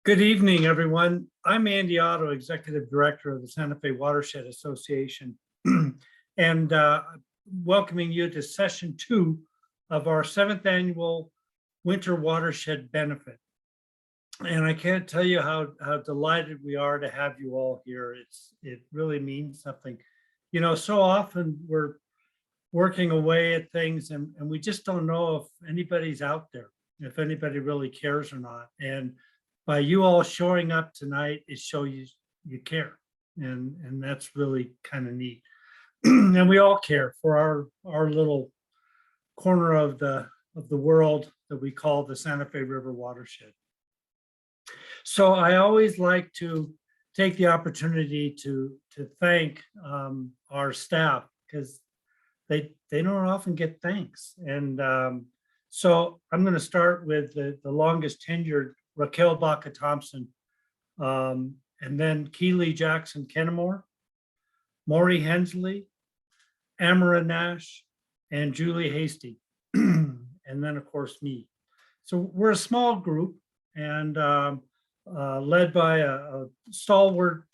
Good evening, everyone. I'm Andy Otto, Executive Director of the Santa Fe Watershed Association, and welcoming you to session 2 of our 7th annual Winter Watershed Benefit. And I can't tell you how delighted we are to have you all here. It really means something. You know, so often we're working away at things and we just don't know if anybody's out there, if anybody really cares or not. And by you all showing up tonight, it shows you care, and that's really kind of neat. And we all care for our little corner of the world that we call the Santa Fe River watershed. So I always like to take the opportunity to thank our staff, because they don't often get thanks. And so I'm going to start with the longest tenured, Raquel Baca Thompson, and then Keely Jackson Kennemore, Maury Hensley, Amara Nash, and Julie Hasty, and then of course me. So we're a small group and led by a stalwart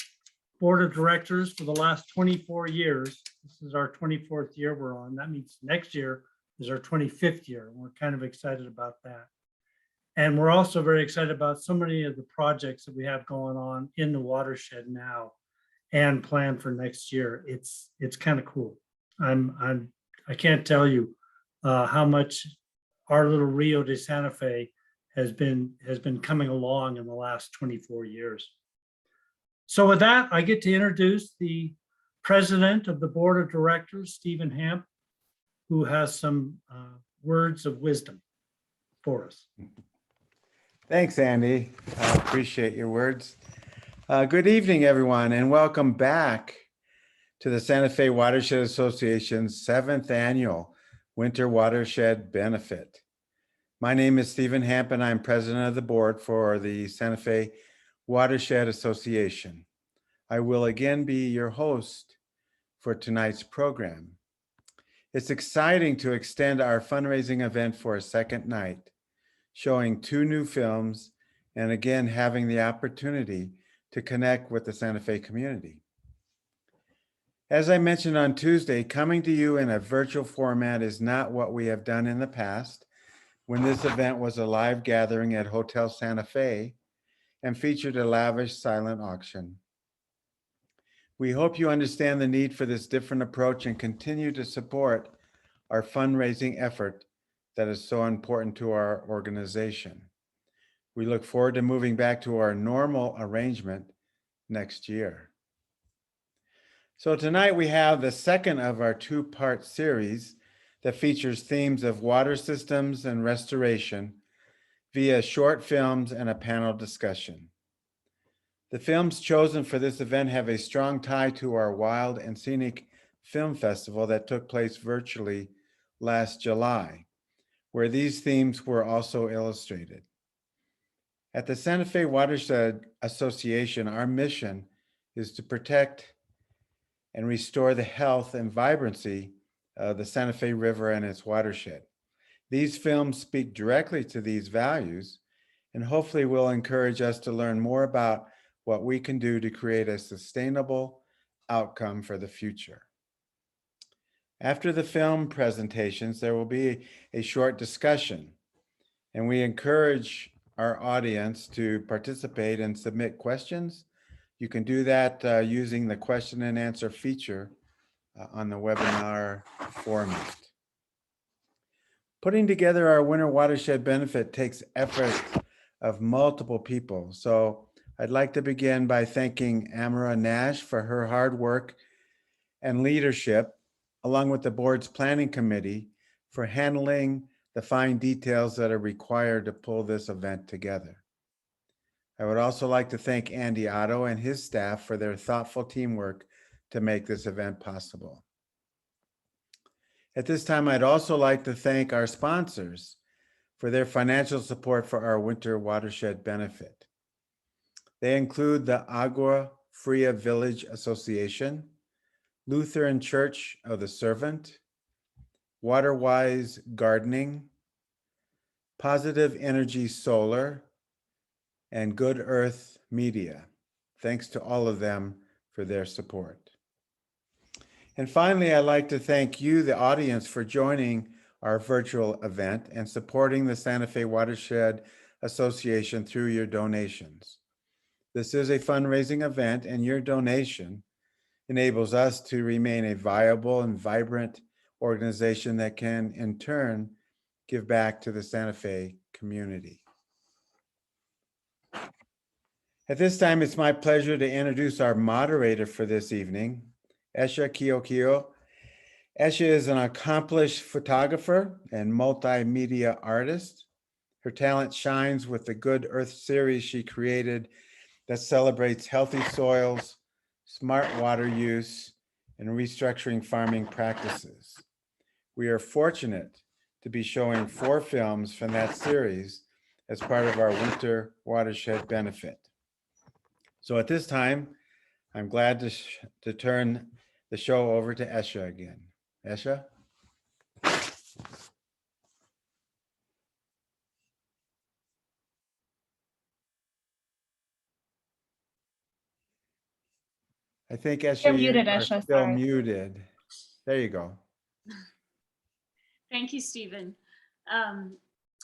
board of directors for the last 24 years. This is our 24th year we're on. That means next year is our 25th year. We're kind of excited about that. And we're also very excited about so many of the projects that we have going on in the watershed now and planned for next year. It's kind of cool. I can't tell you how much our little Rio de Santa Fe has been coming along in the last 24 years. So with that, I get to introduce the president of the board of directors, Stephen Hamp, who has some words of wisdom for us. Thanks, Andy. I appreciate your words. Good evening, everyone, and welcome back to the Santa Fe Watershed Association's 7th annual Winter Watershed Benefit. My name is Stephen Hamp, and I'm president of the board for the Santa Fe Watershed Association. I will again be your host for tonight's program. It's exciting to extend our fundraising event for a second night, showing 2 new films, and again, having the opportunity to connect with the Santa Fe community. As I mentioned on Tuesday, coming to you in a virtual format is not what we have done in the past, when this event was a live gathering at Hotel Santa Fe and featured a lavish silent auction. We hope you understand the need for this different approach and continue to support our fundraising effort that is so important to our organization. We look forward to moving back to our normal arrangement next year. So tonight we have the second of our 2-part series that features themes of water systems and restoration via short films and a panel discussion. The films chosen for this event have a strong tie to our Wild and Scenic Film Festival that took place virtually last July, where these themes were also illustrated. At the Santa Fe Watershed Association, our mission is to protect and restore the health and vibrancy of the Santa Fe River and its watershed. These films speak directly to these values and hopefully will encourage us to learn more about what we can do to create a sustainable outcome for the future. After the film presentations, there will be a short discussion, and we encourage our audience to participate and submit questions. You can do that using the question and answer feature on the webinar format. Putting together our Winter Watershed Benefit takes effort of multiple people. So I'd like to begin by thanking Amara Nash for her hard work and leadership, along with the board's planning committee for handling the fine details that are required to pull this event together. I would also like to thank Andy Otto and his staff for their thoughtful teamwork to make this event possible. At this time, I'd also like to thank our sponsors for their financial support for our Winter Watershed Benefit. They include the Agua Fria Village Association, Lutheran Church of the Servant, Waterwise Gardening, Positive Energy Solar, and Good Earth Media. Thanks to all of them for their support. And finally, I'd like to thank you, the audience, for joining our virtual event and supporting the Santa Fe Watershed Association through your donations. This is a fundraising event, and your donation enables us to remain a viable and vibrant organization that can, in turn, give back to the Santa Fe community. At this time, it's my pleasure to introduce our moderator for this evening, Esha Kiokio. Esha is an accomplished photographer and multimedia artist. Her talent shines with the Good Earth series she created that celebrates healthy soils, smart water use, and restructuring farming practices. We are fortunate to be showing 4 films from that series as part of our Winter Watershed benefit. So at this time, I'm glad to turn the show over to Esha again. Esha? I think Esha, You're you muted, are Esha, still sorry. muted. There you go. Thank you, Stephen.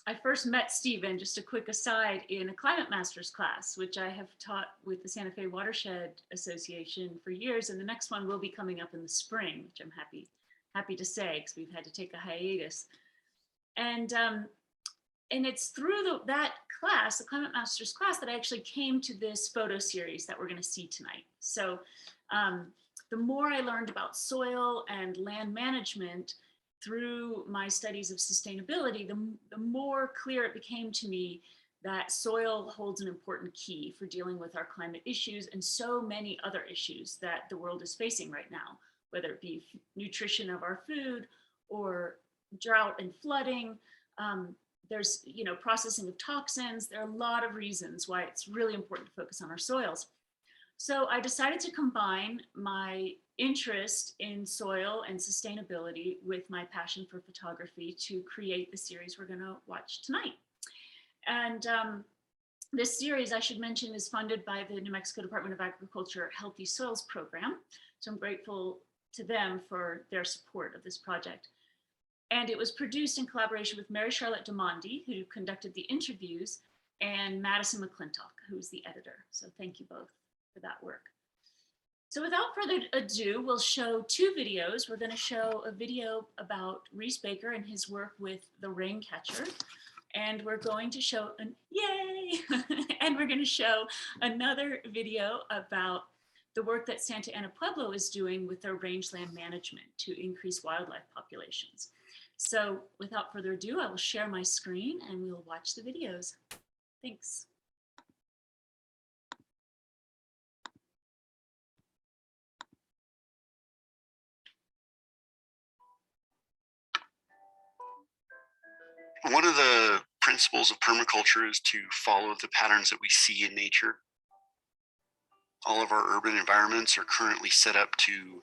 I first met Stephen, just a quick aside, in a climate master's class, which I have taught with the Santa Fe Watershed Association for years. And the next one will be coming up in the spring, which I'm happy to say, because we've had to take a hiatus. And it's through that class, the climate master's class, that I actually came to this photo series that we're going to see tonight. So the more I learned about soil and land management through my studies of sustainability, the more clear it became to me that soil holds an important key for dealing with our climate issues and so many other issues that the world is facing right now, whether it be nutrition of our food or drought and flooding. There's processing of toxins. There are a lot of reasons why it's really important to focus on our soils. So I decided to combine my interest in soil and sustainability with my passion for photography to create the series we're going to watch tonight. And this series, I should mention, is funded by the New Mexico Department of Agriculture Healthy Soils Program. So I'm grateful to them for their support of this project. And it was produced in collaboration with Mary Charlotte de Monde, who conducted the interviews, and Madison McClintock, who's the editor. So thank you both for that work. So without further ado, we'll show 2 videos. We're going to show a video about Rhys Baker and his work with the rain catcher. And we're going to show yay! And we're going to show another video about the work that Santa Ana Pueblo is doing with their rangeland management to increase wildlife populations. So without further ado, I will share my screen and we'll watch the videos. Thanks. One of the principles of permaculture is to follow the patterns that we see in nature. All of our urban environments are currently set up to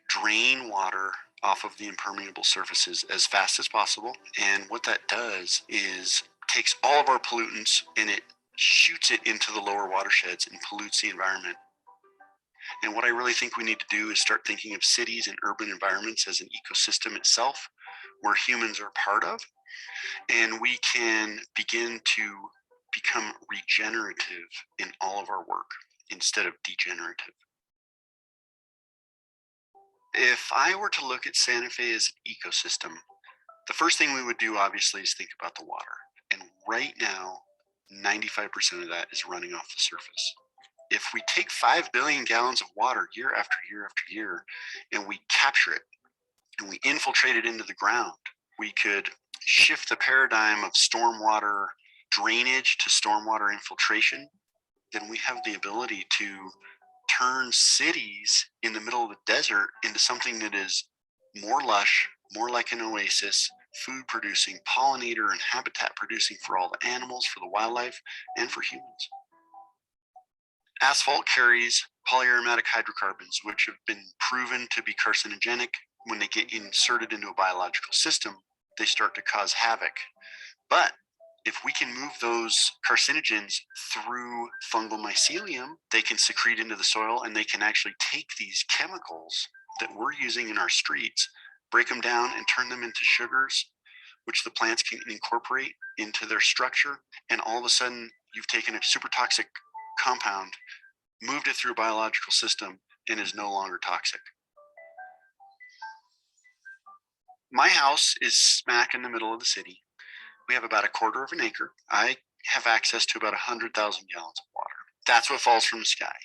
drain water off of the impermeable surfaces as fast as possible. And what that does is takes all of our pollutants and it shoots it into the lower watersheds and pollutes the environment. And what I really think we need to do is start thinking of cities and urban environments as an ecosystem itself, where humans are part of. And we can begin to become regenerative in all of our work instead of degenerative. If I were to look at Santa Fe as an ecosystem, the first thing we would do obviously is think about the water. And right now, 95% of that is running off the surface. If we take 5 billion gallons of water year after year after year, and we capture it and we infiltrate it into the ground, we could shift the paradigm of stormwater drainage to stormwater infiltration. Then we have the ability to turn cities in the middle of the desert into something that is more lush, more like an oasis, food producing, pollinator and habitat producing for all the animals, for the wildlife, and for humans. Asphalt carries polyaromatic hydrocarbons, which have been proven to be carcinogenic. When they get inserted into a biological system, they start to cause havoc. But If we can move those carcinogens through fungal mycelium, they can secrete into the soil, and they can actually take these chemicals that we're using in our streets, break them down and turn them into sugars, which the plants can incorporate into their structure. And all of a sudden, you've taken a super toxic compound, moved it through a biological system, and is no longer toxic. My house is smack in the middle of the city. We have about 1/4 of an acre. I have access to about 100,000 gallons of water. That's what falls from the sky.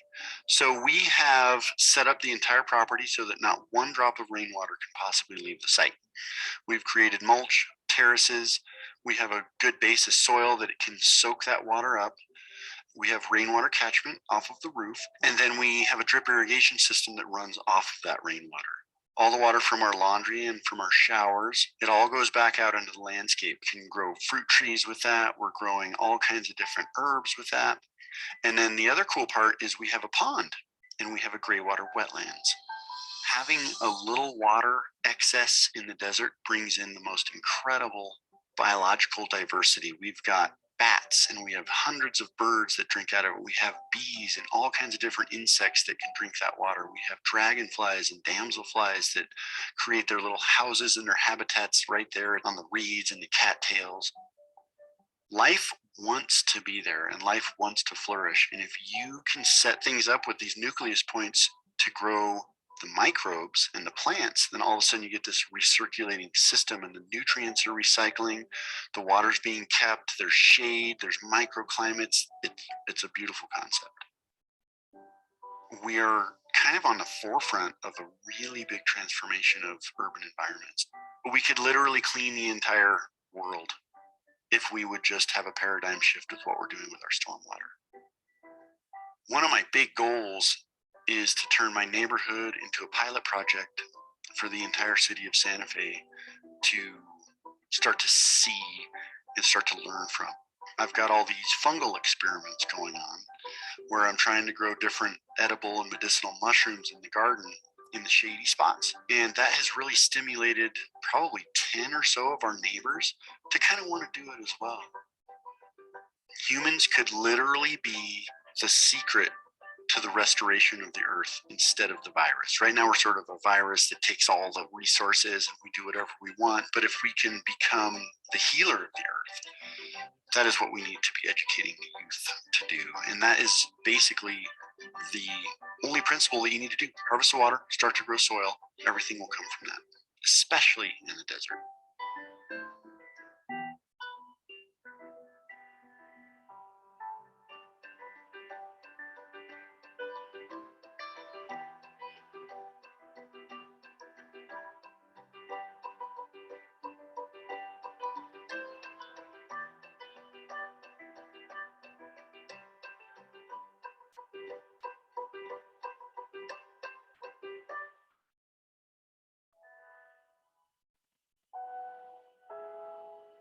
So we have set up the entire property so that not one drop of rainwater can possibly leave the site. We've created mulch, terraces. We have a good base of soil that it can soak that water up. We have rainwater catchment off of the roof. And then we have a drip irrigation system that runs off of that rainwater. All the water from our laundry and from our showers, it all goes back out into the landscape. We can grow fruit trees with that. We're growing all kinds of different herbs with that. And then the other cool part is we have a pond and we have a gray water wetlands. Having a little water excess in the desert brings in the most incredible biological diversity. We've got bats and we have hundreds of birds that drink out of it. We have bees and all kinds of different insects that can drink that water. We have dragonflies and damselflies that create their little houses and their habitats right there on the reeds and the cattails. Life wants to be there and life wants to flourish. And if you can set things up with these nucleus points to grow the microbes and the plants, then all of a sudden you get this recirculating system and the nutrients are recycling, the water's being kept, there's shade, there's microclimates. It's a beautiful concept. We are kind of on the forefront of a really big transformation of urban environments. We could literally clean the entire world if we would just have a paradigm shift with what we're doing with our stormwater. One of my big goals is to turn my neighborhood into a pilot project for the entire city of Santa Fe to start to see and start to learn from. I've got all these fungal experiments going on where I'm trying to grow different edible and medicinal mushrooms in the garden in the shady spots. And that has really stimulated probably 10 or so of our neighbors to kind of want to do it as well. Humans could literally be the secret to the restoration of the earth instead of the virus. Right now, we're sort of a virus that takes all the resources and we do whatever we want. But if we can become the healer of the earth, that is what we need to be educating the youth to do. And that is basically the only principle that you need to do. Harvest the water, start to grow soil, everything will come from that, especially in the desert.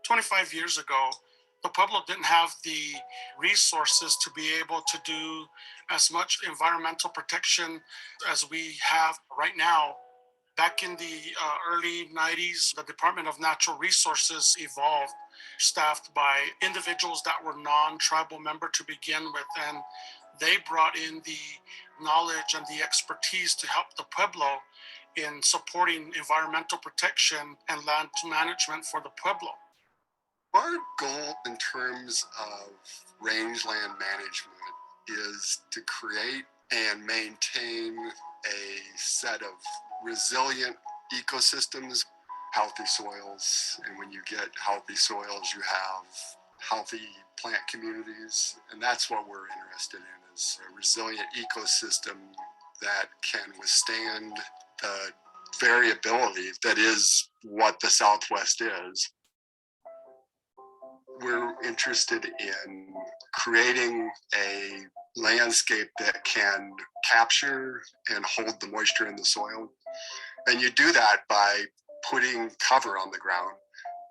"25 years ago, the Pueblo didn't have the resources to be able to do as much environmental protection as we have right now. Back in the early 90s, the Department of Natural Resources evolved, staffed by individuals that were non-tribal member to begin with, and they brought in the knowledge and the expertise to help the Pueblo in supporting environmental protection and land management for the Pueblo. Our goal in terms of rangeland management is to create and maintain a set of resilient ecosystems, healthy soils. And when you get healthy soils, you have healthy plant communities. And that's what we're interested in, is a resilient ecosystem that can withstand the variability that is what the Southwest is. We're interested in creating a landscape that can capture and hold the moisture in the soil. And you do that by putting cover on the ground.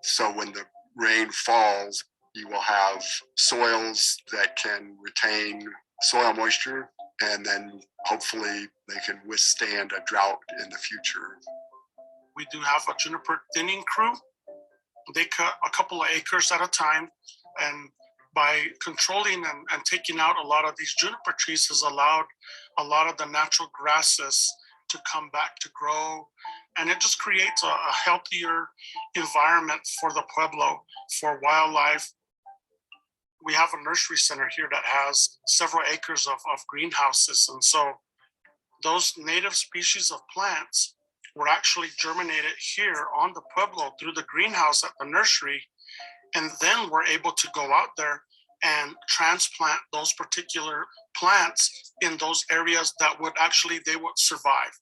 So when the rain falls, you will have soils that can retain soil moisture, and then hopefully they can withstand a drought in the future. We do have a juniper thinning crew. They cut a couple of acres at a time. And by controlling and taking out a lot of these juniper trees has allowed a lot of the natural grasses to come back to grow. And it just creates a healthier environment for the Pueblo, for wildlife. We have a nursery center here that has several acres of greenhouses. And so those native species of plants were actually germinated here on the Pueblo through the greenhouse at the nursery. And then we're able to go out there and transplant those particular plants in those areas that would actually, they would survive.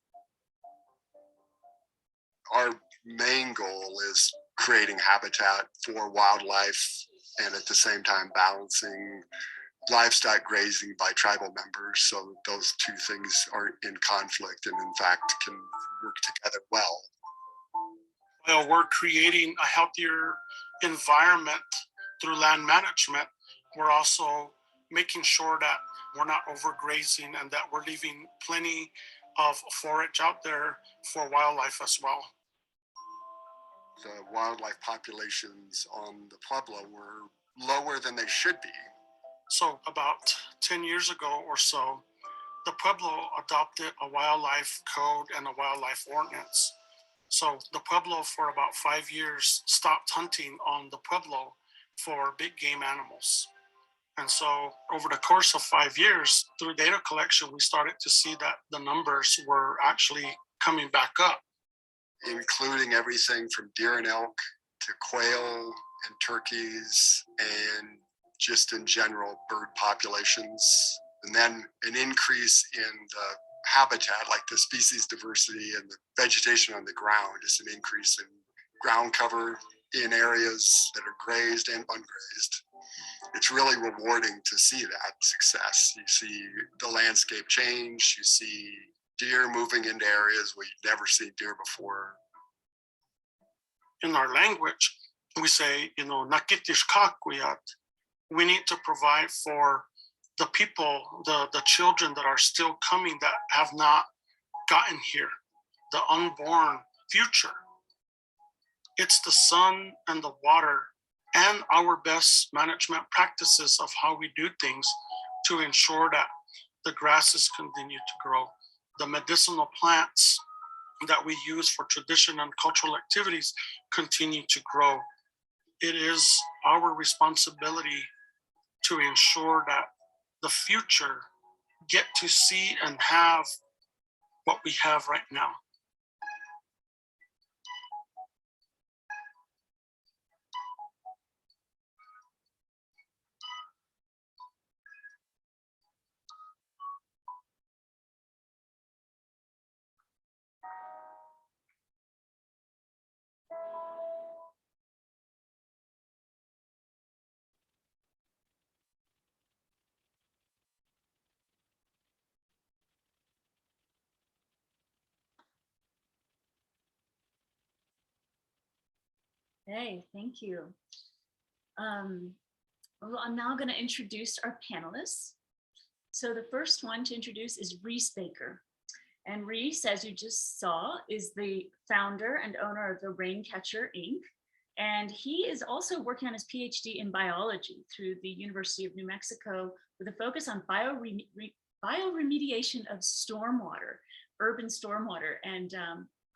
Our main goal is creating habitat for wildlife and at the same time balancing livestock grazing by tribal members so those two things aren't in conflict and in fact can work together well. Well, we're creating a healthier environment through land management. We're also making sure that we're not overgrazing and that we're leaving plenty of forage out there for wildlife as well. The wildlife populations on the Pueblo were lower than they should be. So about 10 years ago or so, the Pueblo adopted a wildlife code and a wildlife ordinance. So the Pueblo for about 5 years stopped hunting on the Pueblo for big game animals. And so over the course of 5 years, through data collection, we started to see that the numbers were actually coming back up. Including everything from deer and elk to quail and turkeys and just in general bird populations. And then an increase in the habitat, like the species diversity and the vegetation on the ground, is an increase in ground cover in areas that are grazed and ungrazed. It's really rewarding to see that success. You see the landscape change, you see deer moving into areas where you'd never seen deer before. In our language, we say, nakitish kakwiyat. We need to provide for the people, the children that are still coming that have not gotten here, the unborn future. It's the sun and the water and our best management practices of how we do things to ensure that the grasses continue to grow. The medicinal plants that we use for tradition and cultural activities continue to grow. It is our responsibility to ensure that the future get to see and have what we have right now. Hey, thank you. Well, I'm now going to introduce our panelists. So the first one to introduce is Rhys Baker. And Rhys, as you just saw, is the founder and owner of the Rainwaters, Inc. And he is also working on his PhD in biology through the University of New Mexico with a focus on bioremediation of stormwater, urban stormwater. And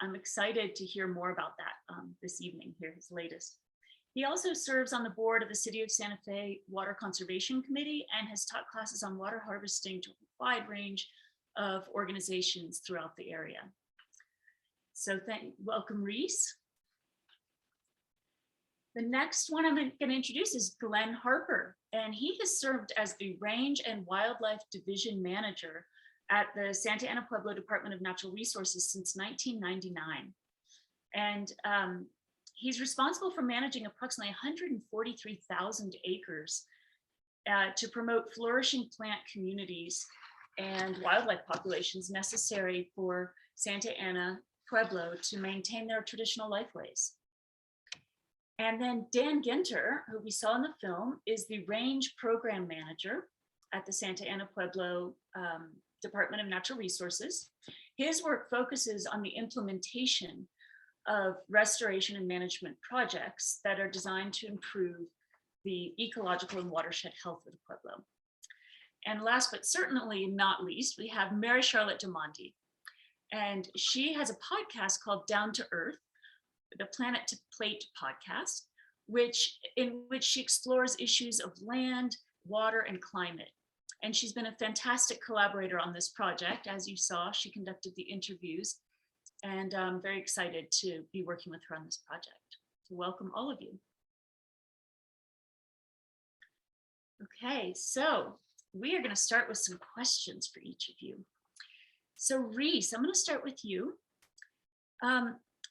I'm excited to hear more about that this evening, hear his latest. He also serves on the board of the City of Santa Fe Water Conservation Committee and has taught classes on water harvesting to a wide range of organizations throughout the area. So welcome, Rhys. The next one I'm going to introduce is Glenn Harper, and he has served as the Range and Wildlife Division Manager at the Santa Ana Pueblo Department of Natural Resources since 1999. And he's responsible for managing approximately 143,000 acres to promote flourishing plant communities and wildlife populations necessary for Santa Ana Pueblo to maintain their traditional lifeways. And then Dan Ginter, who we saw in the film, is the Range Program Manager at the Santa Ana Pueblo Department of Natural Resources. His work focuses on the implementation of restoration and management projects that are designed to improve the ecological and watershed health of the Pueblo. And last but certainly not least, we have Mary Charlotte de Monde. And she has a podcast called Down to Earth, the Planet to Plate podcast, in which she explores issues of land, water, and climate. And she's been a fantastic collaborator on this project. As you saw, she conducted the interviews, and I'm very excited to be working with her on this project. So welcome all of you. Okay, so we are going to start with some questions for each of you. So Rhys, I'm going to start with you.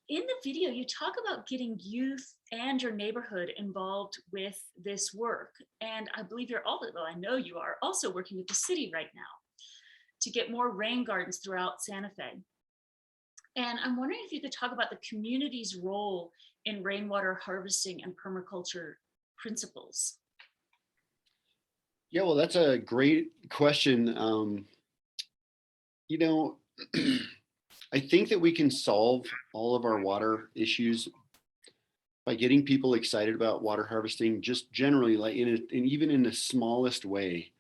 In the video, you talk about getting youth and your neighborhood involved with this work. And I believe you're all, well, I know you are also working with the city right now to get more rain gardens throughout Santa Fe. And I'm wondering if you could talk about the community's role in rainwater harvesting and permaculture principles. Yeah, well, that's a great question. You know, I think that we can solve all of our water issues by getting people excited about water harvesting, just generally, like even in the smallest way.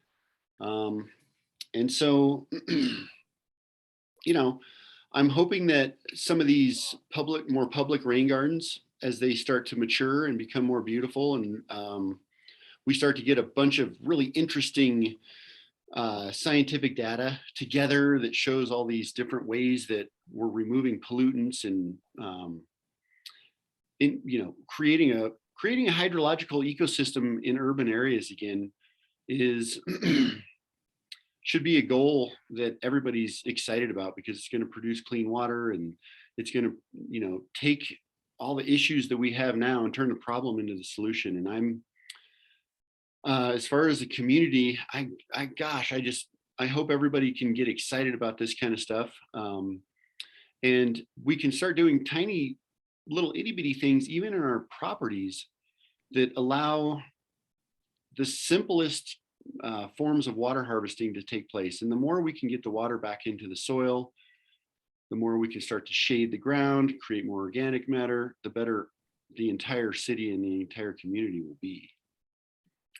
And so, you know, I'm hoping that some of these more public rain gardens, as they start to mature and become more beautiful, and we start to get a bunch of really interesting scientific data together that shows all these different ways that we're removing pollutants and creating a hydrological ecosystem in urban areas again is should be a goal that everybody's excited about, because it's going to produce clean water, and it's going to take all the issues that we have now and turn the problem into the solution. And I'm as far as the community, I hope everybody can get excited about this kind of stuff. And we can start doing tiny little itty bitty things, even in our properties, that allow the simplest forms of water harvesting to take place. And the more we can get the water back into the soil, the more we can start to shade the ground, create more organic matter, the better the entire city and the entire community will be.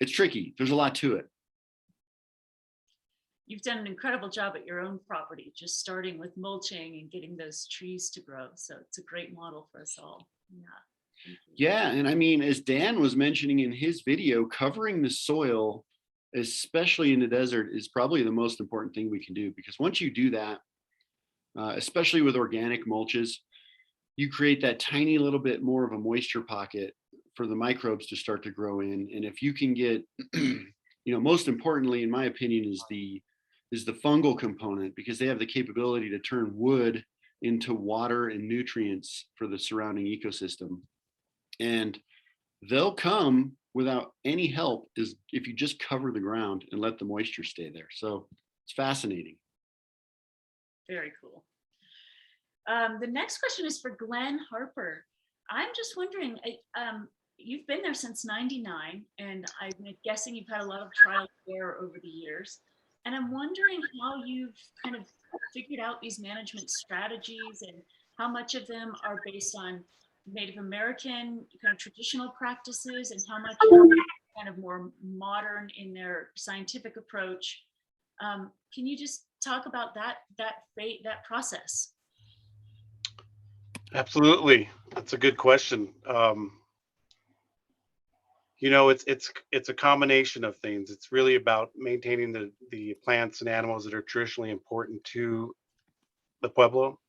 It's tricky. There's a lot to it. You've done an incredible job at your own property, just starting with mulching and getting those trees to grow. So it's a great model for us all. Yeah. Yeah. And I mean, as Dan was mentioning in his video, covering the soil, especially in the desert, is probably the most important thing we can do, because once you do that, especially with organic mulches, you create that tiny little bit more of a moisture pocket for the microbes to start to grow in. And if you can get, most importantly, in my opinion, is the fungal component, because they have the capability to turn wood into water and nutrients for the surrounding ecosystem. And they'll come without any help if you just cover the ground and let the moisture stay there. So it's fascinating. Very cool. The next question is for Glenn Harper. I'm just wondering, you've been there since '99, and I'm guessing you've had a lot of trial and error over the years. And I'm wondering how you've kind of figured out these management strategies, and how much of them are based on Native American kind of traditional practices, and how much are kind of more modern in their scientific approach. Can you just talk about that process? Absolutely. That's a good question. It's a combination of things. It's really about maintaining the plants and animals that are traditionally important to the Pueblo,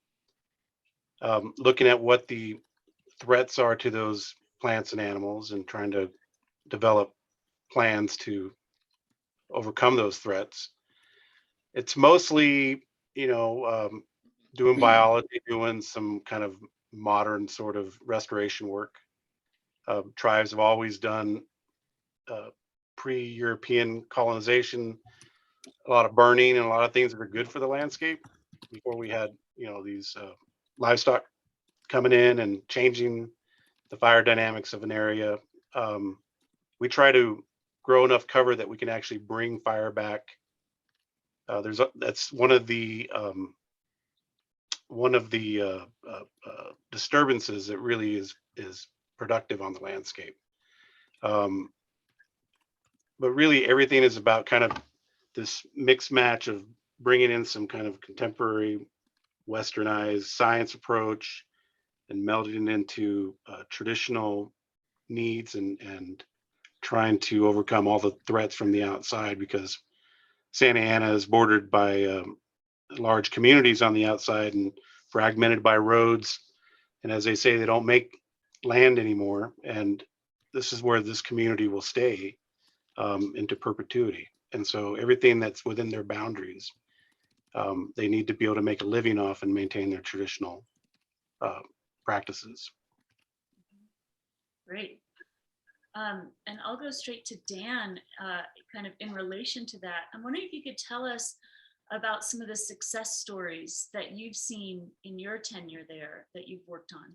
looking at what the threats are to those plants and animals, and trying to develop plans to overcome those threats. It's mostly, doing biology, doing some kind of modern sort of restoration work. Tribes have always done pre-European colonization, a lot of burning and a lot of things that are good for the landscape before we had, these livestock coming in and changing the fire dynamics of an area. We try to grow enough cover that we can actually bring fire back. That's one of the disturbances that really is productive on the landscape. but really everything is about kind of this mixed match of bringing in some kind of contemporary westernized science approach and melding into traditional needs and trying to overcome all the threats from the outside, because Santa Ana is bordered by large communities on the outside and fragmented by roads. And as they say, they don't make land anymore. And this is where this community will stay into perpetuity. And so everything that's within their boundaries, they need to be able to make a living off and maintain their traditional practices. Great. And I'll go straight to Dan, kind of in relation to that. I'm wondering if you could tell us about some of the success stories that you've seen in your tenure there that you've worked on.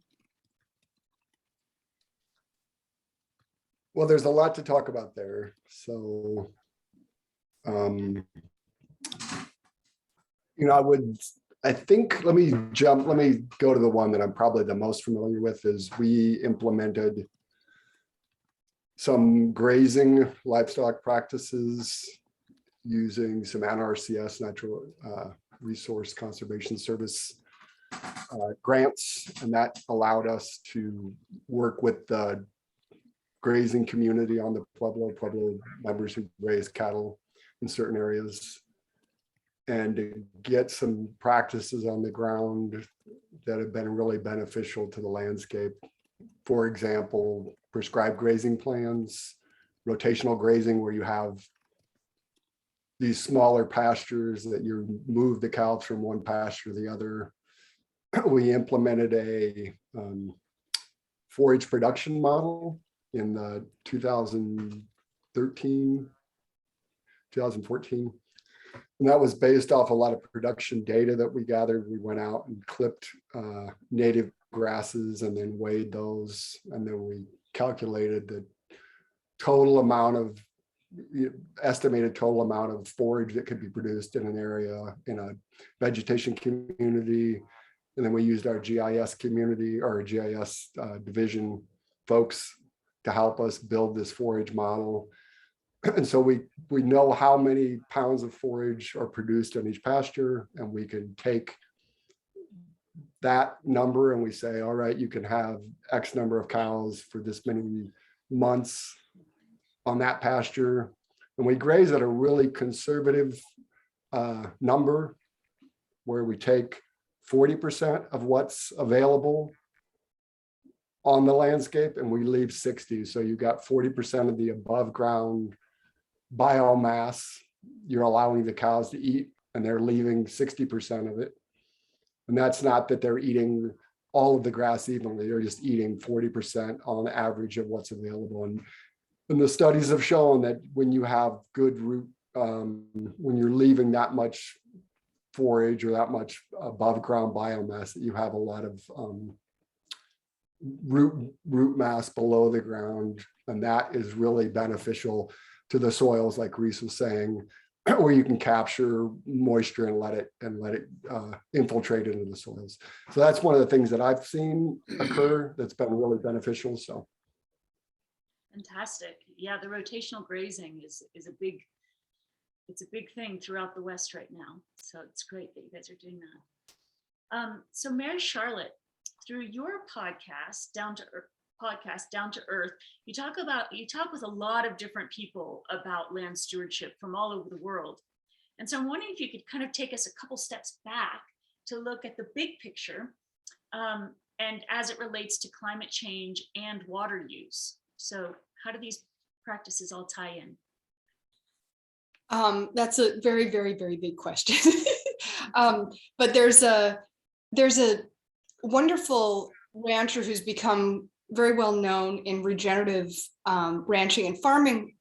Well, there's a lot to talk about there. So, I think, let me go to the one that I'm probably the most familiar with. Is we implemented some grazing livestock practices using some NRCS, Natural Resource Conservation Service grants, and that allowed us to work with the grazing community on the Pueblo members who raise cattle in certain areas, and to get some practices on the ground that have been really beneficial to the landscape. For example, prescribed grazing plans, rotational grazing, where you have these smaller pastures that you move the cows from one pasture to the other. We implemented a forage production model in the 2014, and that was based off a lot of production data that we gathered. We went out and clipped native grasses and then weighed those, and then we calculated the estimated total amount of forage that could be produced in an area in a vegetation community. And then we used our GIS community or GIS division folks to help us build this forage model. And so we know how many pounds of forage are produced on each pasture, and we can take that number and we say, all right, you can have X number of cows for this many months on that pasture. And we graze at a really conservative number, where we take 40% of what's available on the landscape and we leave 60. So you got 40% of the above ground biomass you're allowing the cows to eat, and they're leaving 60% of it. And that's not that they're eating all of the grass evenly, they're just eating 40% on average of what's available. And the studies have shown that when you have good root, when you're leaving that much forage or that much above ground biomass, that you have a lot of root mass below the ground. And that is really beneficial to the soils, like Rhys was saying, where you can capture moisture and let it infiltrate into the soils. So that's one of the things that I've seen occur that's been really beneficial. So fantastic. Yeah, the rotational grazing is a big thing throughout the West right now. So it's great that you guys are doing that. So Mary Charlotte, through your podcast, Down to Earth, you talk with a lot of different people about land stewardship from all over the world. And so I'm wondering if you could kind of take us a couple steps back to look at the big picture, and as it relates to climate change and water use. So how do these practices all tie in? That's a very, very, very big question. But there's a wonderful rancher who's become very well known in regenerative ranching and farming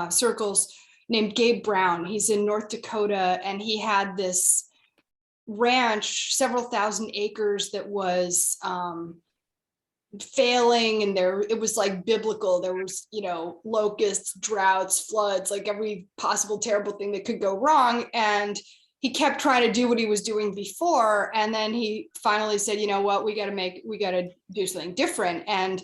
circles named Gabe Brown. He's in North Dakota, and he had this ranch, several thousand acres, that was failing, and it was like biblical. There was, locusts, droughts, floods, like every possible terrible thing that could go wrong. And he kept trying to do what he was doing before. And then he finally said, you know what, we got to do something different. And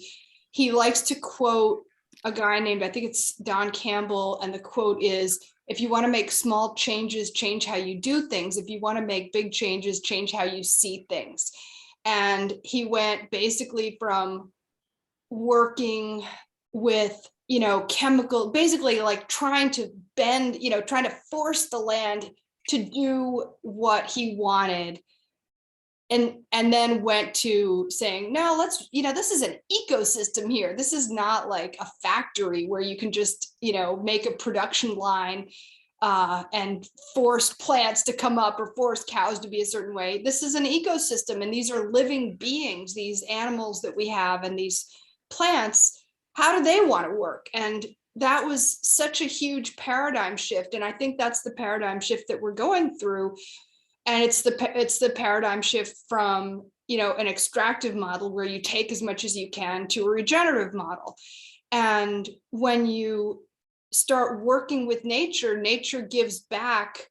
he likes to quote a guy named, I think it's Don Campbell, and the quote is, if you want to make small changes, change how you do things. If you want to make big changes, change how you see things. And he went basically from working with, chemical, basically like trying to bend, trying to force the land to do what he wanted. And then went to saying, no, let's, this is an ecosystem here. This is not like a factory where you can just, make a production line and force plants to come up or force cows to be a certain way. This is an ecosystem, and these are living beings, these animals that we have, and these plants. How do they want to work? And that was such a huge paradigm shift. And I think that's the paradigm shift that we're going through. And it's the paradigm shift from, an extractive model where you take as much as you can to a regenerative model. And when you start working with nature, nature gives back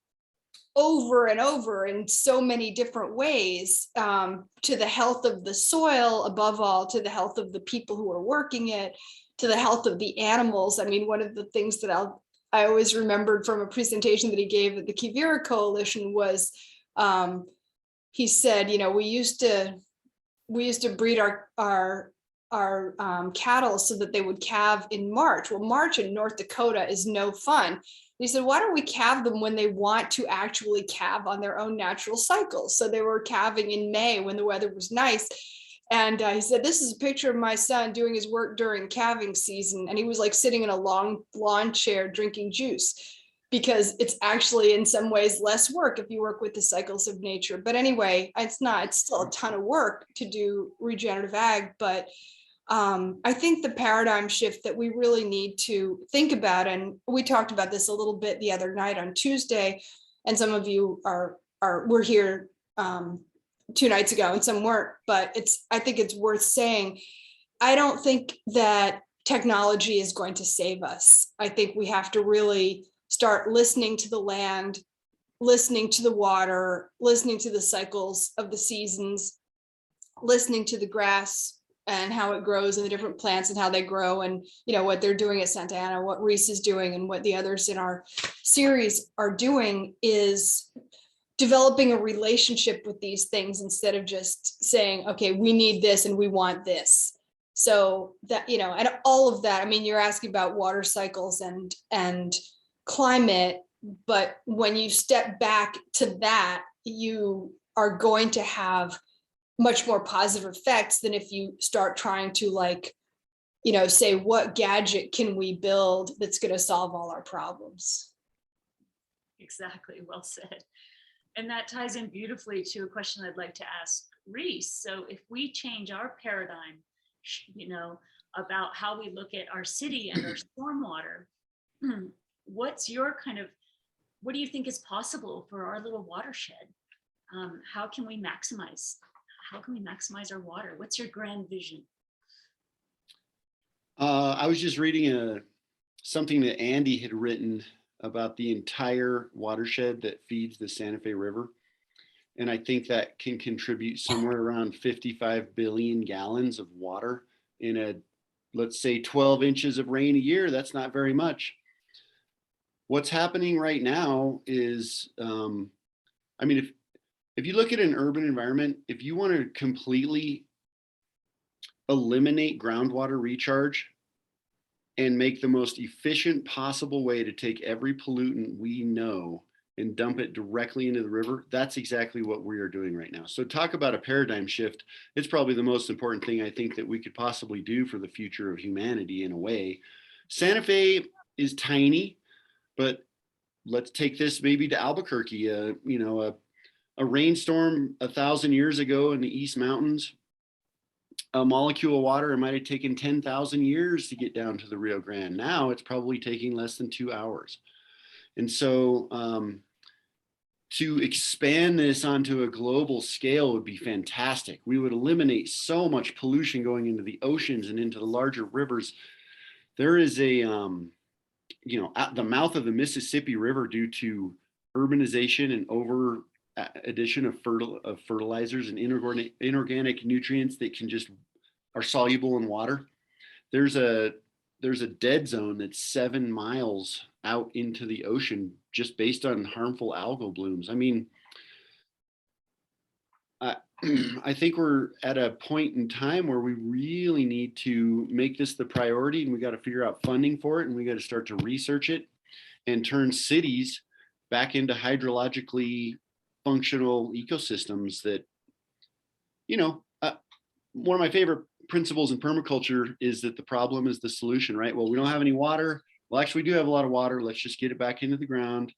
over and over in so many different ways, to the health of the soil, above all, to the health of the people who are working it, to the health of the animals. I mean, one of the things that I always remembered from a presentation that he gave at the Quivira Coalition was, he said, we used to breed our cattle so that they would calve in March. Well, March in North Dakota is no fun. He said, why don't we calve them when they want to actually calve on their own natural cycles? So they were calving in May when the weather was nice. And he said, this is a picture of my son doing his work during calving season. And he was like sitting in a long lawn chair drinking juice, because it's actually in some ways less work if you work with the cycles of nature. But anyway, it's still a ton of work to do regenerative ag. But I think the paradigm shift that we really need to think about, and we talked about this a little bit the other night on Tuesday, and some of you were here 2 nights ago and some weren't, but I think it's worth saying, I don't think that technology is going to save us. I think we have to really start listening to the land, listening to the water, listening to the cycles of the seasons, listening to the grass and how it grows and the different plants and how they grow, and what they're doing at Santa Ana, what Rhys is doing, and what the others in our series are doing is developing a relationship with these things instead of just saying, okay, we need this and we want this. So that, and all of that, I mean, you're asking about water cycles and climate, but when you step back to that, you are going to have much more positive effects than if you start trying to say, what gadget can we build that's going to solve all our problems? Exactly, well said. And that ties in beautifully to a question I'd like to ask Rhys. So if we change our paradigm, about how we look at our city and our stormwater, what do you think is possible for our little watershed? How can we maximize our water? What's your grand vision? I was just reading something that Andy had written about the entire watershed that feeds the Santa Fe River. And I think that can contribute somewhere around 55 billion gallons of water in let's say 12 inches of rain a year. That's not very much. What's happening right now is, if you look at an urban environment, if you want to completely eliminate groundwater recharge and make the most efficient possible way to take every pollutant we know and dump it directly into the river, that's exactly what we are doing right now. So talk about a paradigm shift. It's probably the most important thing I think that we could possibly do for the future of humanity in a way. Santa Fe is tiny, but let's take this maybe to Albuquerque. A rainstorm 1,000 years ago in the East Mountains, a molecule of water, it might have taken 10,000 years to get down to the Rio Grande. Now it's probably taking less than 2 hours. And so to expand this onto a global scale would be fantastic. We would eliminate so much pollution going into the oceans and into the larger rivers. There is at the mouth of the Mississippi River, due to urbanization and over addition of fertilizers and inorganic nutrients that are soluble in water. There's a there's a dead zone that's 7 miles out into the ocean just based on harmful algal blooms. I mean, I think we're at a point in time where we really need to make this the priority, and we got to figure out funding for it, and we got to start to research it and turn cities back into hydrologically functional ecosystems that, you know, one of my favorite principles in permaculture is that the problem is the solution, right? Well, we don't have any water. Well, actually, we do have a lot of water. Let's just get it back into the ground.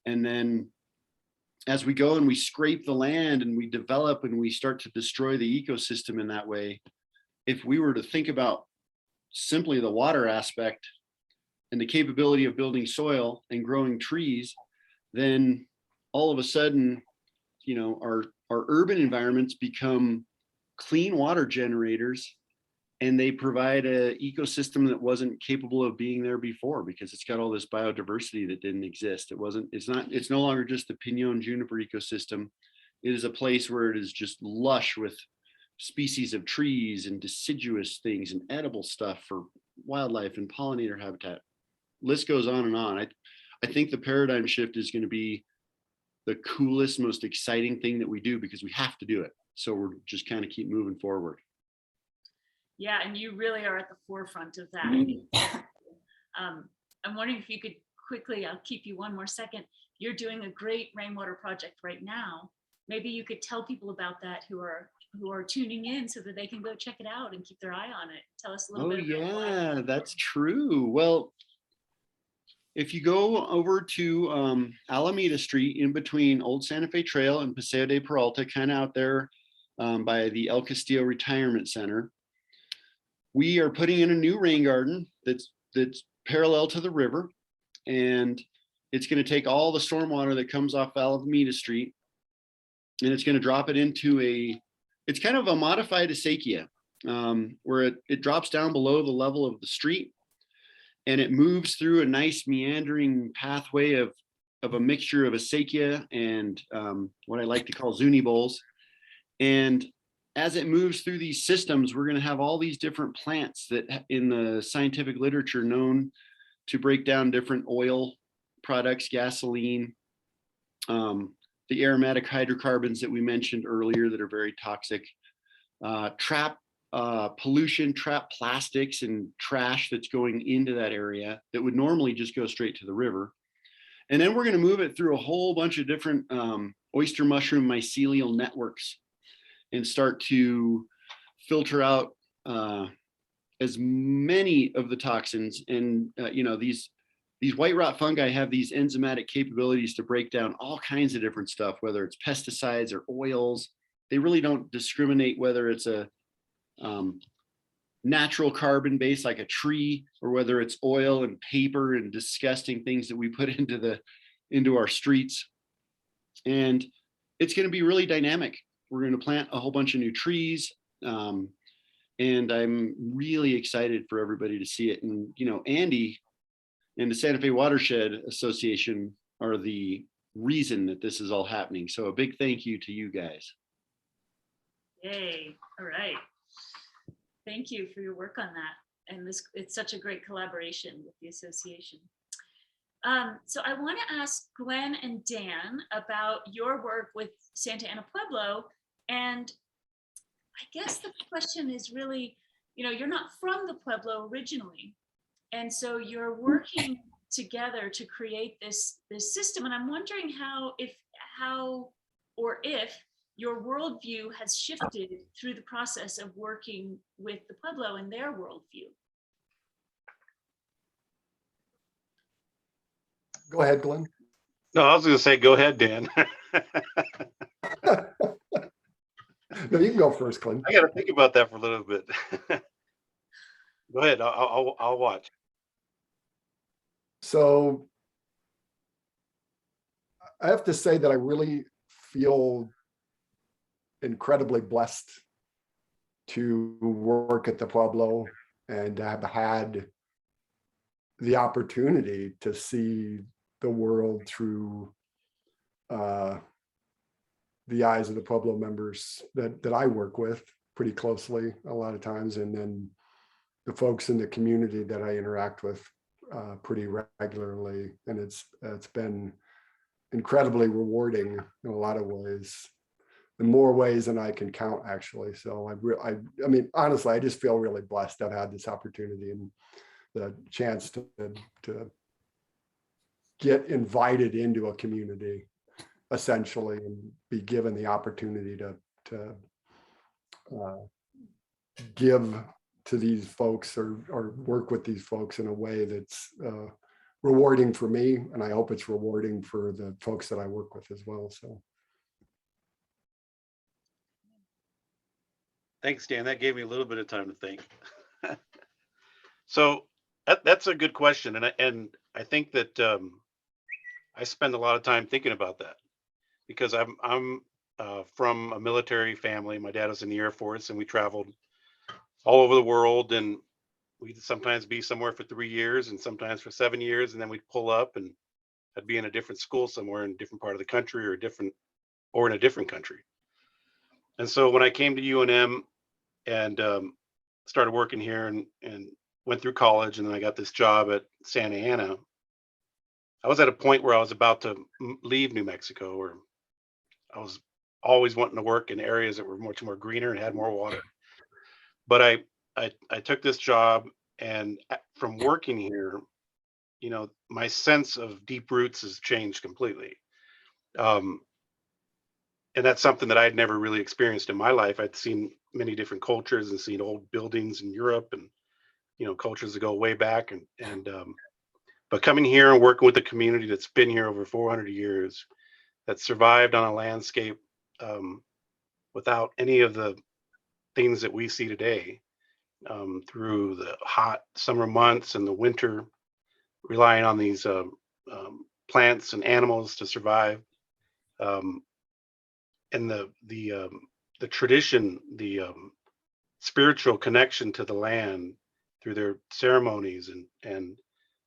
And then as we go and we scrape the land and we develop and we start to destroy the ecosystem in that way, if we were to think about simply the water aspect and the capability of building soil and growing trees, then all of a sudden, you know, our urban environments become clean water generators, and they provide a ecosystem that wasn't capable of being there before because it's got all this biodiversity that didn't exist. It's no longer just the Pinon Juniper ecosystem. It is a place where it is just lush with species of trees and deciduous things and edible stuff for wildlife and pollinator habitat. List goes on and on. I think the paradigm shift is going to be the coolest, most exciting thing that we do because we have to do it. So we're just kind of keep moving forward. Yeah, and you really are at the forefront of that. I'm wondering if you could quickly, I'll keep you one more second. You're doing a great rainwater project right now. Maybe you could tell people about that who are tuning in so that they can go check it out and keep their eye on it. Tell us a little bit. Yeah, that's true. Well, if you go over to Alameda Street in between Old Santa Fe Trail and Paseo de Peralta, kind of out there by the El Castillo Retirement Center, we are putting in a new rain garden that's parallel to the river, and it's going to take all the stormwater that comes off Alameda Street, and it's going to drop it into it's kind of a modified acequia, where it drops down below the level of the street, and it moves through a nice meandering pathway of a mixture of acequia and what I like to call zuni bowls. And as it moves through these systems, we're going to have all these different plants that in the scientific literature known to break down different oil products, gasoline, the aromatic hydrocarbons that we mentioned earlier that are very toxic, trap pollution, trap plastics and trash that's going into that area that would normally just go straight to the river. And then we're going to move it through a whole bunch of different oyster mushroom mycelial networks and start to filter out as many of the toxins. And you know, these white rot fungi have these enzymatic capabilities to break down all kinds of different stuff, whether it's pesticides or oils. They really don't discriminate whether it's a natural carbon base like a tree or whether it's oil and paper and disgusting things that we put into our streets. And it's going to be really dynamic. We're going to plant a whole bunch of new trees, and I'm really excited for everybody to see it. And you know, Andy and the Santa Fe Watershed Association are the reason that this is all happening. So a big thank you to you guys. Yay. All right. Thank you for your work on that. And it's such a great collaboration with the association. So I want to ask Glenn and Dan about your work with Santa Ana Pueblo. And I guess the question is really, you know, you're not from the Pueblo originally. And so you're working together to create this system. And I'm wondering if your worldview has shifted through the process of working with the Pueblo and their worldview. Go ahead, Glenn. No, I was going to say, go ahead, Dan. No, you can go first, Glenn. I got to think about that for a little bit. Go ahead. I'll watch. So I have to say that I really feel incredibly blessed to work at the Pueblo and have had the opportunity to see the world through the eyes of the Pueblo members that I work with pretty closely a lot of times, and then the folks in the community that I interact with pretty regularly, and it's been incredibly rewarding in a lot of ways, in more ways than I can count, actually. So I mean, honestly, I just feel really blessed I've had this opportunity and the chance to get invited into a community, essentially, and be given the opportunity to give to these folks or work with these folks in a way that's rewarding for me, and I hope it's rewarding for the folks that I work with as well. So Thanks, Dan. That gave me a little bit of time to think. So that's a good question, and I think that I spend a lot of time thinking about that because I'm from a military family. My dad was in the Air Force, and we traveled all over the world, and we'd sometimes be somewhere for 3 years and sometimes for 7 years, and then we'd pull up and I'd be in a different school somewhere in a different part of the country or in a different country. And so when I came to UNM and started working here and went through college, and then I got this job at Santa Ana, I was at a point where I was about to leave New Mexico, or I was always wanting to work in areas that were much more greener and had more water. But I took this job, and from working here, you know, my sense of deep roots has changed completely. And that's something that I'd never really experienced in my life. I'd seen many different cultures and seen old buildings in Europe and, you know, cultures that go way back. But coming here and working with a community that's been here over 400 years, that survived on a landscape without any of the things that we see today, through the hot summer months and the winter, relying on these plants and animals to survive, and the tradition, the spiritual connection to the land through their ceremonies, and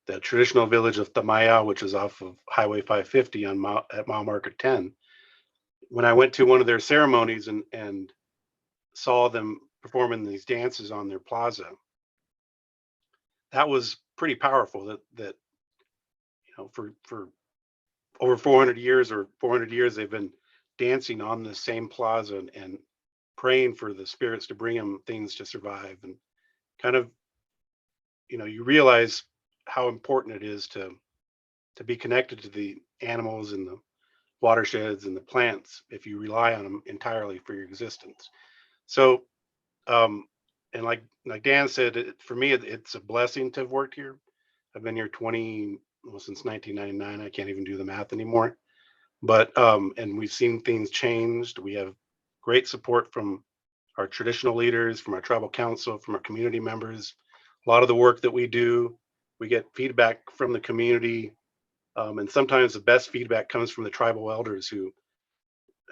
the traditional village of Tamaya, which is off of Highway 550 at mile marker 10. When I went to one of their ceremonies and saw them performing these dances on their plaza, that was pretty powerful. That you know, for over 400 years they've been dancing on the same plaza and praying for the spirits to bring them things to survive, and kind of, you know, you realize how important it is to be connected to the animals and the watersheds and the plants if you rely on them entirely for your existence. So and like Dan said, for me it's a blessing to have worked here. I've been here since 1999. I can't even do the math anymore. But and we've seen things changed. We have great support from our traditional leaders, from our tribal council, from our community members. A lot of the work that we do, we get feedback from the community, and sometimes the best feedback comes from the tribal elders who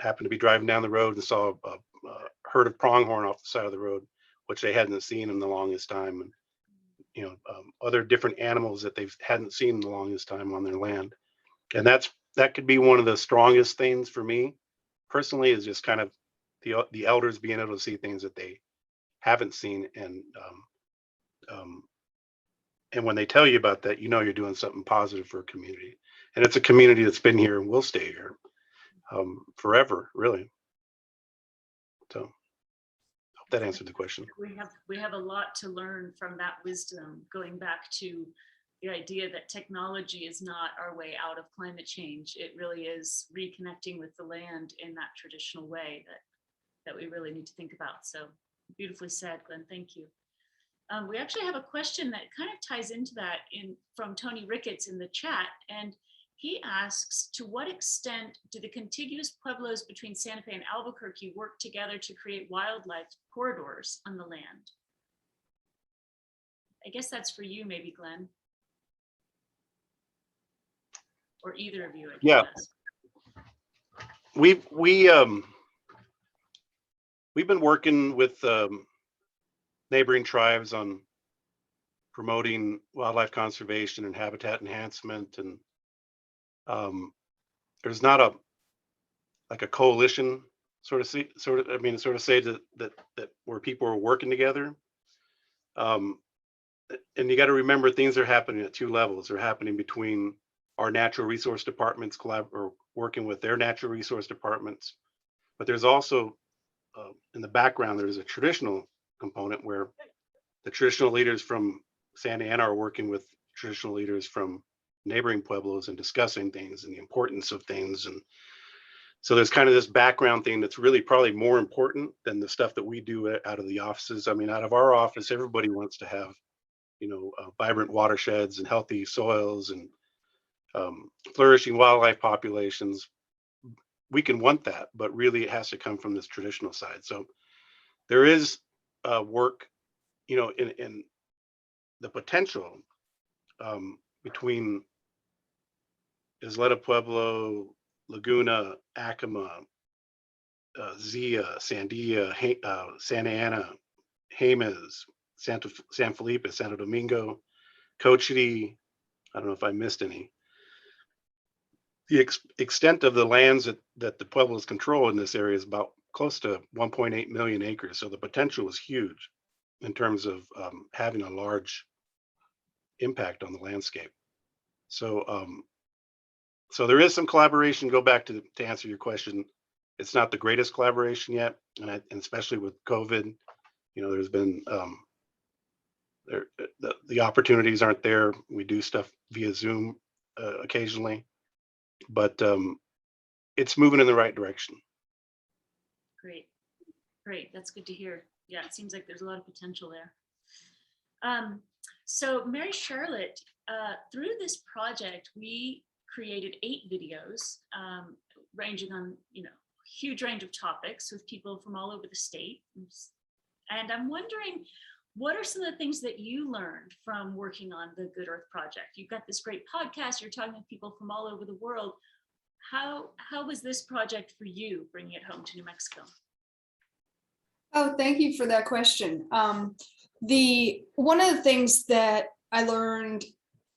happened to be driving down the road and saw a herd of pronghorn off the side of the road, which they hadn't seen in the longest time, and you know, other different animals that they hadn't seen in the longest time on their land. And that could be one of the strongest things for me personally, is just kind of the elders being able to see things that they haven't seen, and when they tell you about that, you know you're doing something positive for a community, and it's a community that's been here and will stay here forever, really. So I hope that answered the question. We have a lot to learn from that wisdom, going back to the idea that technology is not our way out of climate change. It really is reconnecting with the land in that traditional way that we really need to think about. So beautifully said, Glenn. Thank you. We actually have a question that kind of ties into that from Tony Ricketts in the chat. And he asks, to what extent do the contiguous pueblos between Santa Fe and Albuquerque work together to create wildlife corridors on the land? I guess that's for you, maybe, Glenn. Or either of you, I Yeah. guess. We've been working with neighboring tribes on promoting wildlife conservation and habitat enhancement, and there's not a coalition sort of say that where people are working together. and you got to remember things are happening at two levels. They're happening between our natural resource departments or working with their natural resource departments. But there's also in the background, there's a traditional component where the traditional leaders from Santa Ana are working with traditional leaders from neighboring pueblos and discussing things and the importance of things. And so there's kind of this background thing that's really probably more important than the stuff that we do out of the offices. I mean, out of our office, everybody wants to have, vibrant watersheds and healthy soils and flourishing wildlife populations. We can want that, but really it has to come from this traditional side. So there is work, in the potential between Isleta Pueblo, Laguna, Acoma, Zia, Sandia, Santa Ana, Jemez, San Felipe, Santo Domingo, Cochiti. I don't know if I missed any. The extent of the lands that the Pueblos control in this area is about close to 1.8 million acres. So the potential is huge in terms of having a large impact on the landscape. So, so there is some collaboration. Go back to answer your question. It's not the greatest collaboration yet, and especially with COVID, there's been the opportunities aren't there. We do stuff via Zoom occasionally, but it's moving in the right direction. Great. That's good to hear. Yeah, it seems like there's a lot of potential there. So Mary Charlotte, through this project, we created 8 videos ranging on, huge range of topics with people from all over the state. And I'm wondering, what are some of the things that you learned from working on the Good Earth Project? You've got this great podcast, you're talking to people from all over the world. How was this project for you, bringing it home to New Mexico? Oh, thank you for that question. One of the things that I learned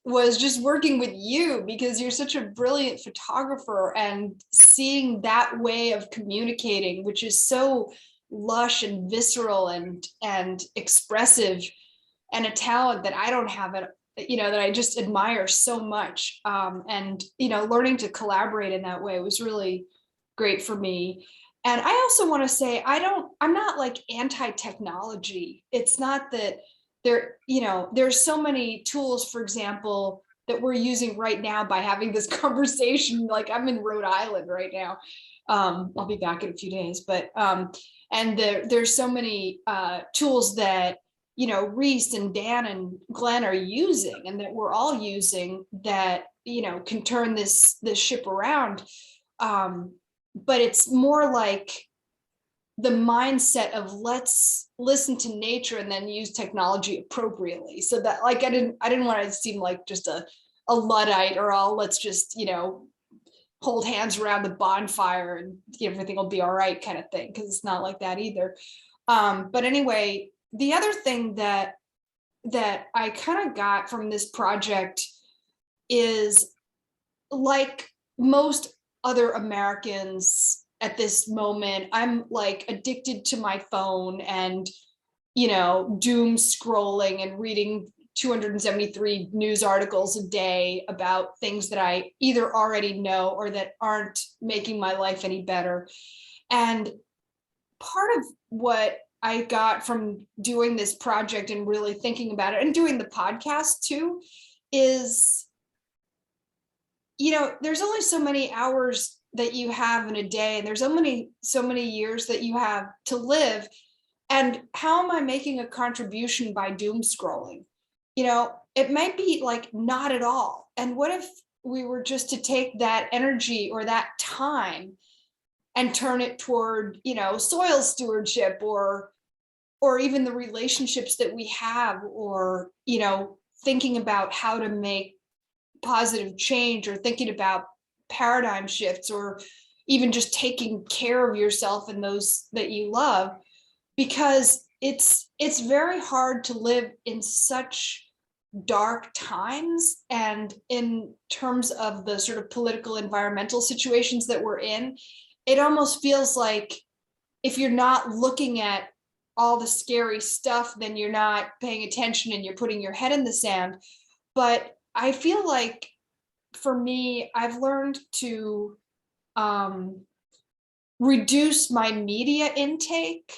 was just working with you, because you're such a brilliant photographer, and seeing that way of communicating, which is so lush and visceral and expressive, and a talent that I don't have, that I just admire so much. And learning to collaborate in that way was really great for me. And I also want to say, I'm not like anti-technology. It's not that there's so many tools, for example, that we're using right now by having this conversation. Like, I'm in Rhode Island right now. I'll be back in a few days, but and there's so many tools that Rhys and Dan and Glenn are using, and that we're all using, that can turn this ship around. But it's more like the mindset of, let's listen to nature and then use technology appropriately. So that, like, I didn't want to seem like just a Luddite, or let's just hold hands around the bonfire and everything will be all right kind of thing, because it's not like that either. But anyway, the other thing that I kind of got from this project is, like most other Americans at this moment, I'm like addicted to my phone and doom scrolling and reading 273 news articles a day about things that I either already know or that aren't making my life any better. And part of what I got from doing this project and really thinking about it, and doing the podcast too, is there's only so many hours that you have in a day, and there's so many years that you have to live. And how am I making a contribution by doom scrolling? It might be like not at all. And what if we were just to take that energy or that time and turn it toward, soil stewardship, or even the relationships that we have, or, thinking about how to make positive change, or thinking about paradigm shifts, or even just taking care of yourself and those that you love, because it's very hard to live in such dark times. And in terms of the sort of political, environmental situations that we're in, it almost feels like if you're not looking at all the scary stuff, then you're not paying attention and you're putting your head in the sand. But I feel like for me, I've learned to reduce my media intake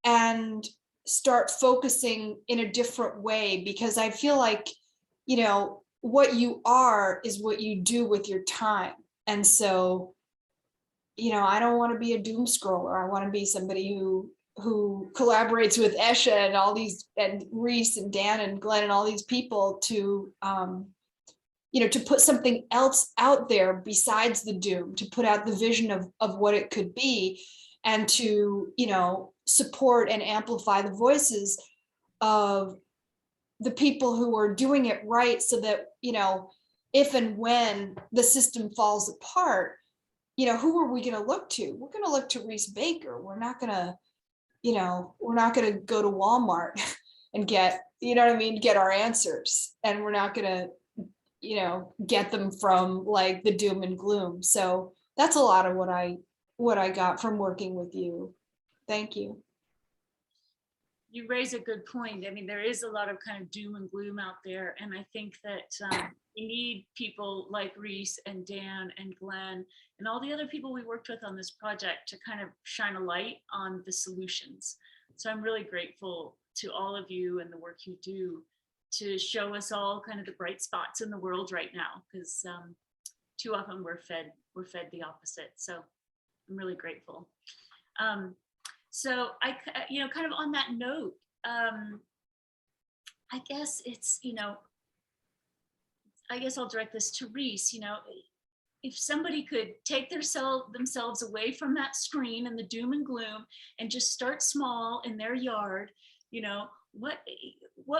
and start focusing in a different way, because I feel like, you know, what you are is what you do with your time. And so, you know, I don't want to be a doom scroller. I want to be somebody who collaborates with Esha and all these, and Rhys and Dan and Glenn and all these people to you know, to put something else out there besides the doom, to put out the vision of what it could be, and to, you know, support and amplify the voices of the people who are doing it right, so that, you know, if and when the system falls apart, you know, who are we going to look to? We're going to look to Rhys Baker. We're not going to, you know, we're not going to go to Walmart and get, you know what I mean, get our answers. And we're not going to, you know, get them from like the doom and gloom. So that's a lot of what I got from working with you. Thank you. You raise a good point. I mean, there is a lot of kind of doom and gloom out there. And I think that we need people like Rhys and Dan and Glenn and all the other people we worked with on this project to kind of shine a light on the solutions. So I'm really grateful to all of you and the work you do to show us all kind of the bright spots in the world right now, because too often we're fed the opposite. So I'm really grateful. So I, you know, kind of on that note, I guess it's, you know, I guess I'll direct this to Rhys. You know, if somebody could take themselves away from that screen and the doom and gloom and just start small in their yard, you know, what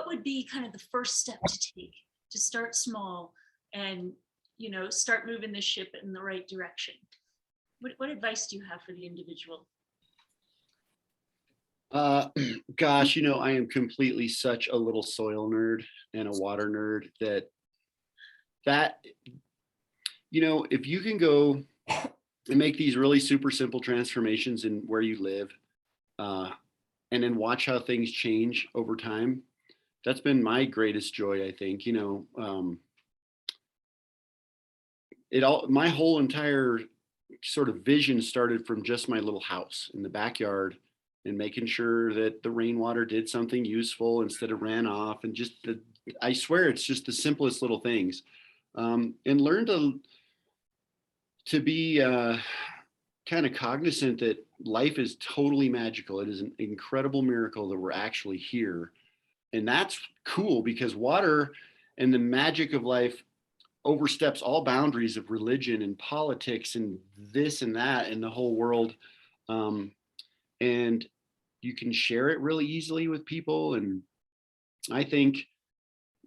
would be kind of the first step to take to start small and, you know, start moving the ship in the right direction? What advice do you have for the individual? Gosh, you know, I am completely such a little soil nerd and a water nerd that, you know, if you can go and make these really super simple transformations in where you live, and then watch how things change over time, that's been my greatest joy, I think. You know, my whole entire sort of vision started from just my little house in the backyard and making sure that the rainwater did something useful instead of ran off, and just I swear it's just the simplest little things. And learn to be kind of cognizant that life is totally magical. It is an incredible miracle that we're actually here. And that's cool, because water and the magic of life oversteps all boundaries of religion and politics and this and that and the whole world. And you can share it really easily with people. And I think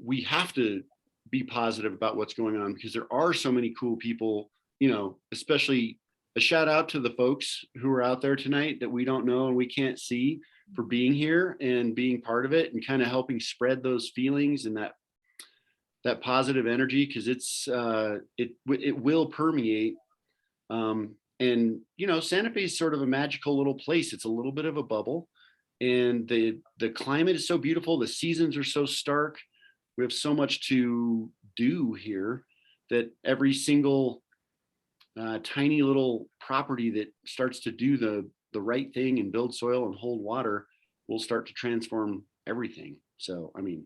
we have to be positive about what's going on, because there are so many cool people, you know, especially a shout out to the folks who are out there tonight that we don't know and we can't see, for being here and being part of it and kind of helping spread those feelings and that positive energy, because it will permeate. And you know, Santa Fe is sort of a magical little place. It's a little bit of a bubble, and the climate is so beautiful. The seasons are so stark. We have so much to do here that every single tiny little property that starts to do the right thing and build soil and hold water will start to transform everything. So, I mean,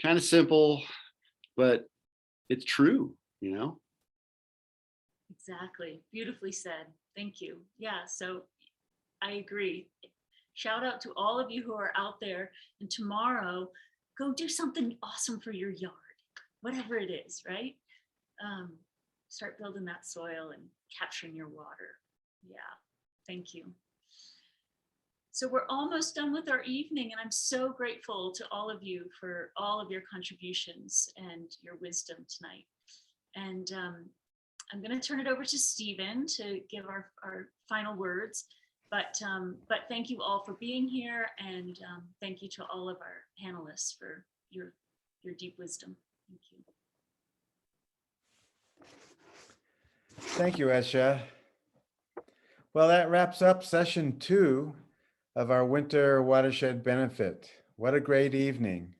kind of simple, but it's true, you know? Exactly. Beautifully said. Thank you. Yeah, so I agree. Shout out to all of you who are out there, and tomorrow go do something awesome for your yard, whatever it is, right? Start building that soil and capturing your water. Yeah, thank you. So we're almost done with our evening, and I'm so grateful to all of you for all of your contributions and your wisdom tonight. And I'm going to turn it over to Stephen to give our final words. But thank you all for being here, and thank you to all of our panelists for your deep wisdom. Thank you. Thank you, Esha. Well, that wraps up session 2 of our winter watershed benefit. What a great evening.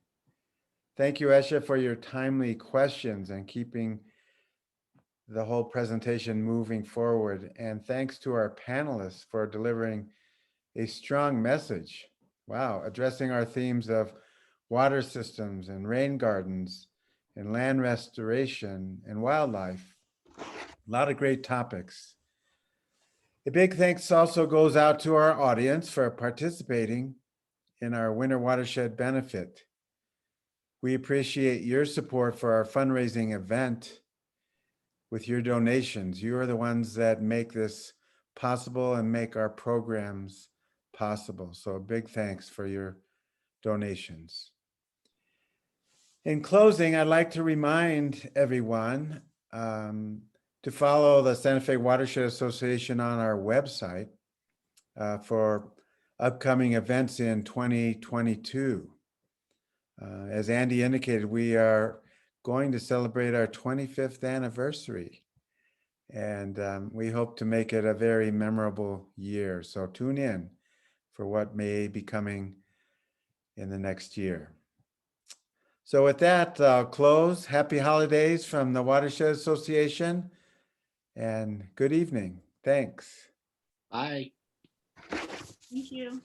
Thank you, Esha, for your timely questions and keeping the whole presentation moving forward. And thanks to our panelists for delivering a strong message. Wow, addressing our themes of water systems and rain gardens and land restoration and wildlife. A lot of great topics. A big thanks also goes out to our audience for participating in our Winter Watershed Benefit. We appreciate your support for our fundraising event with your donations. You are the ones that make this possible and make our programs possible. So a big thanks for your donations. In closing, I'd like to remind everyone to follow the Santa Fe Watershed Association on our website for upcoming events in 2022. As Andy indicated, we are going to celebrate our 25th anniversary, and we hope to make it a very memorable year. So tune in for what may be coming in the next year. So with that, I'll close. Happy holidays from the Watershed Association, and good evening. Thanks. Bye. Thank you.